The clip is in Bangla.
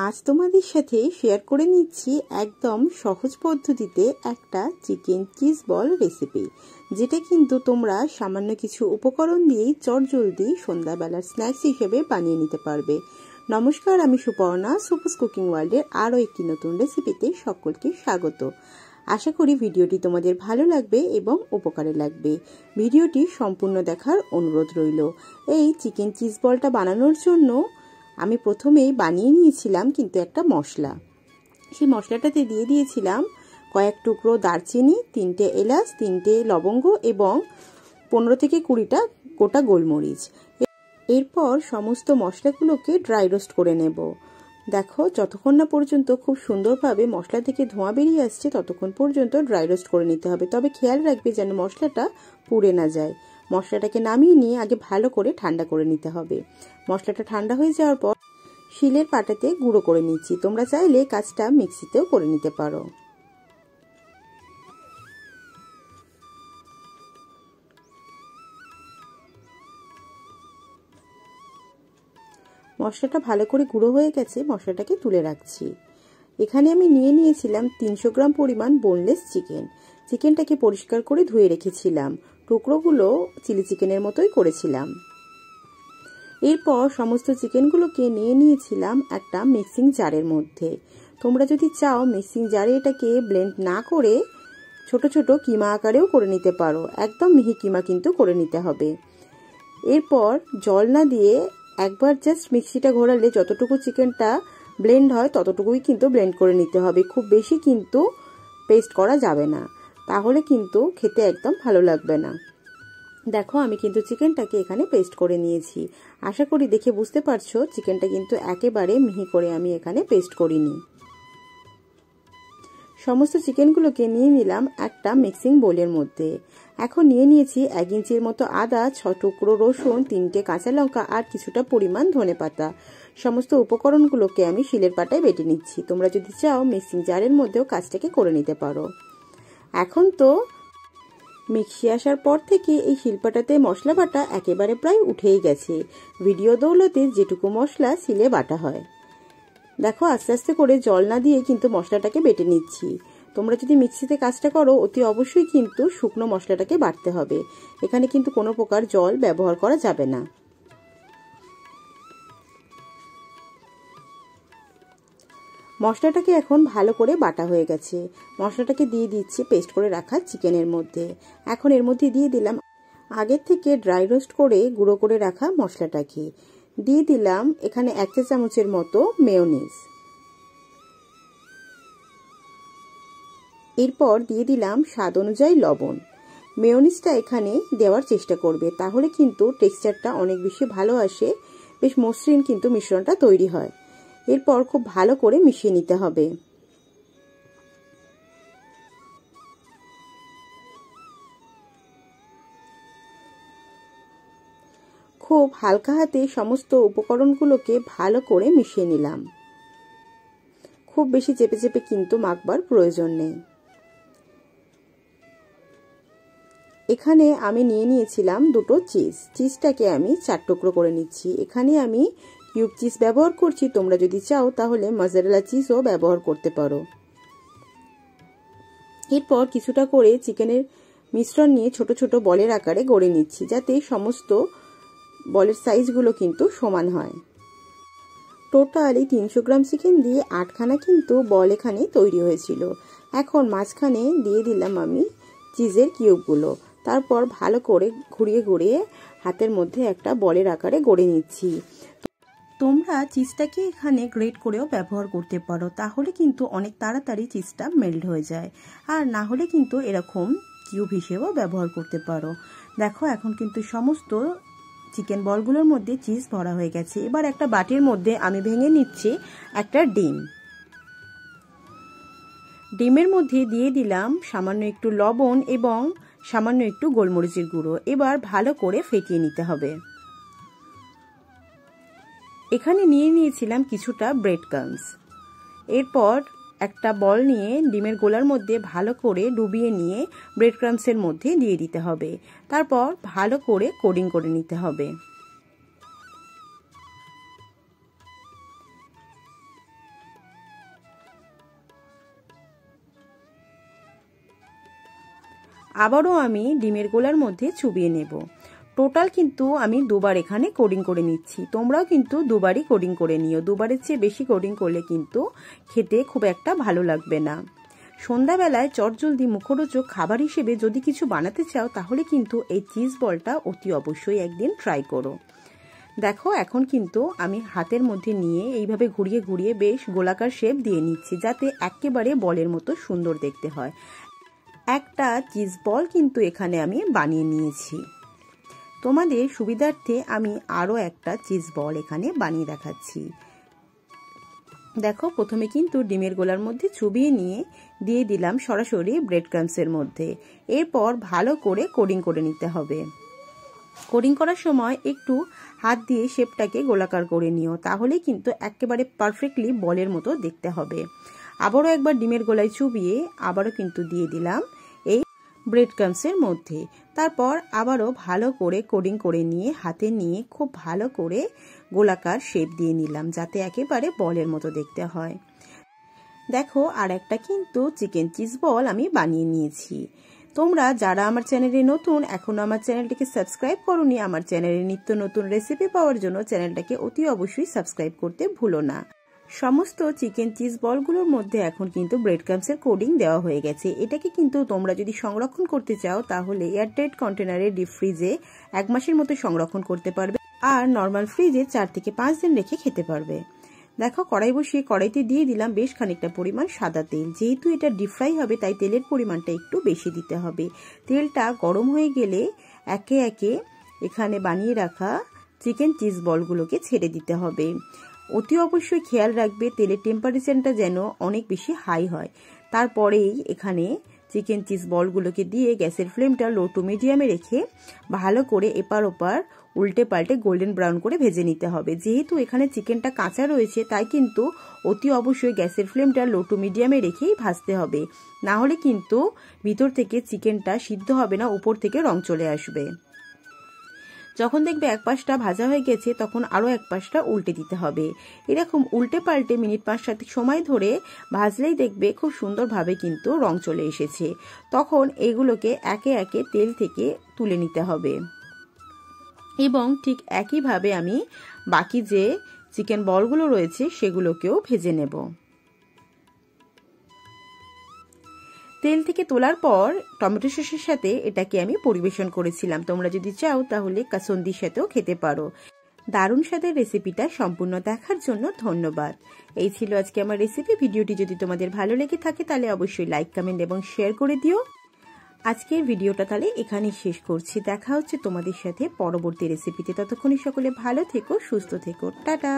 আজ তোমাদের সাথে শেয়ার করে নিচ্ছি একদম সহজ পদ্ধতিতে একটা চিকেন চিজ বল রেসিপি, যেটা কিন্তু তোমরা সামান্য কিছু উপকরণ দিয়েই চটজলদি সন্ধ্যাবেলার স্ন্যাক্স হিসেবে বানিয়ে নিতে পারবে। নমস্কার, আমি সুপর্ণা। সুপাস কুকিং ওয়ার্ল্ডের আরও একটি নতুন রেসিপিতে সকলকে স্বাগত। আশা করি ভিডিওটি তোমাদের ভালো লাগবে এবং উপকারে লাগবে। ভিডিওটি সম্পূর্ণ দেখার অনুরোধ রইল। এই চিকেন চিজ বলটা বানানোর জন্য আমি প্রথমেই বানিয়ে নিয়েছিলাম কিন্তু একটা মশলা। সেই মশলাটাতে দিয়ে দিয়েছিলাম কয়েক টুকরো দারচিনি, 3টে এলাচ, 3টে লবঙ্গ এবং 15 থেকে 20টা গোটা গোলমরিচ। এরপর সমস্ত মশলাগুলোকে ড্রাই রোস্ট করে নেব। দেখো, যতক্ষণ না পর্যন্ত খুব সুন্দরভাবে মশলা থেকে ধোঁয়া বেরিয়ে আসছে ততক্ষণ পর্যন্ত ড্রাই রোস্ট করে নিতে হবে। তবে খেয়াল রাখবে যেন মশলাটা পুড়ে না যায়। মশলাটাকে নামিয়ে নিয়ে আগে ভালো করে ঠান্ডা করে নিতে হবে। মশলাটা ঠান্ডা হয়ে যাওয়ার পর শিলের পাটাতে গুঁড়ো করে নিচ্ছি। তোমরা চাইলে কাজটা মিক্সিতেও করে নিতে পারো। মশলাটা ভালো করে গুঁড়ো হয়ে গেছে, মশলাটাকে তুলে রাখছি। এখানে আমি নিয়ে নিয়েছিলাম 300 গ্রাম পরিমাণ বোনলেস চিকেন। চিকেনটাকে পরিষ্কার করে ধুয়ে রেখেছিলাম। টুকরোগুলো চিলি চিকেনের মতোই করেছিলাম। এরপর সমস্ত চিকেনগুলোকে নিয়ে নিয়েছিলাম একটা মিক্সিং জারের মধ্যে। তোমরা যদি চাও মিক্সিং জারে এটাকে ব্লেন্ড না করে ছোট ছোট কিমা আকারেও করে নিতে পারো। একদম মিহি কিমা কিন্তু করে নিতে হবে। এরপর জল না দিয়ে একবার জাস্ট মিক্সিটা ঘোরালে যতটুকু চিকেনটা ব্লেন্ড হয় ততটুকুই কিন্তু ব্লেন্ড করে নিতে হবে। খুব বেশি কিন্তু পেস্ট করা যাবে না, তাহলে কিন্তু খেতে একদম ভালো লাগবে না। দেখো, আমি কিন্তু চিকেনটাকে এখানে পেস্ট করে নিয়েছি। আশা করি দেখে বুঝতে পারছো চিকেনটা কিন্তু একেবারে মিহি করে আমি এখানে পেস্ট করিনি। সমস্ত চিকেনগুলোকে নিয়ে নিলাম একটা মিক্সিং বোলের মধ্যে। এখন নিয়ে নিয়েছি 1 ইঞ্চির মতো আদা, 6 টুকরো রসুন, 3টে কাঁচা লঙ্কা আর কিছুটা পরিমাণ ধনেপাতা। সমস্ত উপকরণগুলোকে আমি শিলের পাটায় বেটে নিচ্ছি। তোমরা যদি চাও মিক্সিং জারের মধ্যেও কাজটাকে করে নিতে পারো। এখন তো মিক্সি আসার পর থেকে এই শিলপাটাতে মশলা বাটা একেবারে প্রায় উঠেই গেছে। ভিডিও দৌলতে যেটুকু মশলা শিলে বাটা হয়। দেখো, আস্তে আস্তে করে জল না দিয়ে কিন্তু মশলাটাকে বেটে নিচ্ছি। তোমরা যদি মিক্সিতে কাজটা করো অতি অবশ্যই কিন্তু শুকনো মশলাটাকে বাটতে হবে। এখানে কিন্তু কোনো প্রকার জল ব্যবহার করা যাবে না। মশলাটাকে এখন ভালো করে বাটা হয়ে গেছে। মশলাটাকে দিয়ে দিচ্ছি পেস্ট করে রাখা চিকেনের মধ্যে। এখন এর মধ্যে দিয়ে দিলাম আগের থেকে ড্রাই রোস্ট করে গুঁড়ো করে রাখা মশলাটাকে। দিয়ে দিলাম এখানে 1 চা চামচের মতো মেয়োনিজ। এরপর দিয়ে দিলাম স্বাদ অনুযায়ী লবণ। মেয়োনিজটা এখানে দেওয়ার চেষ্টা করবে, তাহলে কিন্তু টেক্সচারটা অনেক বেশি ভালো আসে। বেশ মসৃণ কিন্তু মিশ্রণটা তৈরি হয়। এরপর খুব ভালো করে মিশিয়ে নিতে হবে। খুব হালকা হাতে সমস্ত উপকরণগুলোকে ভালো করে মিশিয়ে নিলাম। খুব বেশি চেপে চেপে কিন্তু মাখবার প্রয়োজন নেই। এখানে আমি নিয়ে নিয়েছিলাম 2টো চিজ। চিজটাকে আমি 4 টুকরো করে নিচ্ছি। এখানে আমি কিউব চিজ ব্যবহার করছি। তোমরা যদি চাও তাহলে মজারেলা চিজও ব্যবহার করতে পারো। এরপর কিছুটা করে চিকেনের মিশ্রণ নিয়ে ছোট ছোট বলের আকারে গড়ে নিচ্ছি, যাতে সমস্ত বলের সাইজগুলো কিন্তু সমান হয়। টোটালি 300 গ্রাম চিকেন দিয়ে 8খানা কিন্তু বল এখানে তৈরি হয়েছিল। এখন মাঝখানে দিয়ে দিলাম আমি চিজের কিউবগুলো। তারপর ভালো করে ঘুরিয়ে ঘুরিয়ে হাতের মধ্যে একটা বলের আকারে গড়ে নিচ্ছি। তোমরা চিজটাকে এখানে গ্রেট করেও ব্যবহার করতে পারো, তাহলে কিন্তু অনেক তাড়াতাড়ি চিজটা মেল্ট হয়ে যায়। আর না হলে কিন্তু এরকম কিউব হিসেবেও ব্যবহার করতে পারো। দেখো, এখন কিন্তু সমস্ত চিকেন বলগুলোর মধ্যে চিজ ভরা হয়ে গেছে। এবার একটা বাটির মধ্যে আমি ভেঙে নিচ্ছি একটা ডিম। ডিমের মধ্যে দিয়ে দিলাম সামান্য একটু লবণ এবং সামান্য একটু গোলমরিচের গুঁড়ো। এবার ভালো করে ফেটিয়ে নিতে হবে। এখানে নিয়ে নিয়েছিলাম কিছুটা ব্রেড ক্রাম্বস। এরপর একটা বল নিয়ে ডিমের গোলার মধ্যে ভালো করে ডুবিয়ে নিয়ে ব্রেড ক্রাম্বসের মধ্যে দিয়ে দিতে হবে। তারপর ভালো করে কোটিং করে নিতে হবে। আবারও আমি ডিমের গোলার মধ্যে চুবিয়ে নেব। টোটাল কিন্তু আমি দুবার এখানে কোডিং করে নিচ্ছি। তোমরাও কিন্তু দুবারই কোডিং করে নিও। দুবারের চেয়ে বেশি কোডিং করলে কিন্তু খেতে খুব একটা ভালো লাগবে না। সন্ধ্যাবেলায় চটজলদি মুখরোচক খাবার হিসেবে যদি কিছু বানাতে চাও তাহলে কিন্তু এই চিজ বলটা অতি অবশ্যই একদিন ট্রাই করো। দেখো এখন কিন্তু আমি হাতের মধ্যে নিয়ে এইভাবে ঘুরিয়ে ঘুরিয়ে বেশ গোলাকার শেপ দিয়ে নিচ্ছি, যাতে একেবারে বলের মতো সুন্দর দেখতে হয়। একটা চিজ বল কিন্তু এখানে আমি বানিয়ে নিয়েছি। তোমাদের সুবিধার্থে আমি আরও একটা চিজ বল এখানে বানিয়ে দেখাচ্ছি। দেখো প্রথমে কিন্তু ডিমের গোলার মধ্যে চুবিয়ে নিয়ে দিয়ে দিলাম সরাসরি ব্রেড ক্রাম্বসের মধ্যে। এরপর ভালো করে কোডিং করে নিতে হবে। কোডিং করার সময় একটু হাত দিয়ে শেপটাকে গোলাকার করে নিও, তাহলে কিন্তু একেবারে পারফেক্টলি বলের মতো দেখতে হবে। আবারও একবার ডিমের গোলায় চুবিয়ে আবারও কিন্তু দিয়ে দিলাম এই ব্রেড ক্রাম্বসের মধ্যে। তারপর আবারও ভালো করে কোডিং করে নিয়ে হাতে নিয়ে খুব ভালো করে গোলাকার শেপ দিয়ে নিলাম, যাতে একেবারে বলের মতো দেখতে হয়। দেখো আর একটা কিন্তু চিকেন চিজ বল আমি বানিয়ে নিয়েছি। তোমরা যারা আমার চ্যানেলে নতুন, এখনো আমার চ্যানেলটিকে সাবস্ক্রাইব করোনি, আমার চ্যানেলে নিত্য নতুন রেসিপি পাওয়ার জন্য চ্যানেলটাকে অতি অবশ্যই সাবস্ক্রাইব করতে ভুলো না। সমস্ত চিকেন চিজ বলগুলোর মধ্যে এখন কিন্তু ব্রেড ক্রাম্বসের কোডিং দেওয়া হয়ে গেছে। এটাকে কিন্তু তোমরা যদি সংরক্ষণ করতে চাও তাহলে এয়ারটাইট কন্টেনারে ডিপ ফ্রিজে 1 মাসের মতো সংরক্ষণ করতে পারবে, আর নর্মাল ফ্রিজে 4 থেকে 5 দিন রেখে খেতে পারবে। দেখো কড়াই বসিয়ে কড়াইতে দিয়ে দিলাম বেশ খানিকটা পরিমাণ সাদা তেল। যেহেতু এটা ডিপ ফ্রাই হবে তাই তেলের পরিমাণটা একটু বেশি দিতে হবে। তেলটা গরম হয়ে গেলে একে একে এখানে বানিয়ে রাখা চিকেন চিজ বলগুলোকে ছেড়ে দিতে হবে। অতি অবশ্যই খেয়াল রাখবে তেলের টেম্পারেচারটা যেন অনেক বেশি হাই হয়। তারপরেই এখানে চিকেন চিজ বলগুলোকে দিয়ে গ্যাসের ফ্লেমটা লো টু মিডিয়ামে রেখে ভালো করে এপার ওপার উল্টে পাল্টে গোল্ডেন ব্রাউন করে ভেজে নিতে হবে। যেহেতু এখানে চিকেনটা কাঁচা রয়েছে তাই কিন্তু অতি অবশ্যই গ্যাসের ফ্লেমটা লো টু মিডিয়ামে রেখেই ভাজতে হবে, না হলে কিন্তু ভিতর থেকে চিকেনটা সিদ্ধ হবে না, উপর থেকে রং চলে আসবে। যখন দেখবে এক পাশটা ভাজা হয়ে গেছে তখন আরও এক পাশটা উল্টে দিতে হবে। এরকম উল্টে পাল্টে মিনিট 5-7 সময় ধরে ভাজলেই দেখবে খুব সুন্দরভাবে কিন্তু রং চলে এসেছে। তখন এগুলোকে একে একে তেল থেকে তুলে নিতে হবে এবং ঠিক একইভাবে আমি বাকি যে চিকেন বলগুলো রয়েছে সেগুলোকেও ভেজে নেব। তেল থেকে তোলার পর টমেটো সসের সাথে এটাকে আমি পরিবেশন করেছিলাম। তোমরা যদি চাও তাহলে কাসন্দির সাথেও খেতে পারো। দারুণ স্বাদের রেসিপিটা সম্পূর্ণ দেখার জন্য ধন্যবাদ। এই ছিল আজকে আমার রেসিপি। ভিডিওটি যদি তোমাদের ভালো লেগে থাকে তাহলে অবশ্যই লাইক, কমেন্ট এবং শেয়ার করে দিও। আজকের ভিডিওটা তাহলে এখানেই শেষ করছি। দেখা হচ্ছে তোমাদের সাথে পরবর্তী রেসিপিতে। ততক্ষণই সকলে ভালো থেকো, সুস্থ থেকো। টাটা।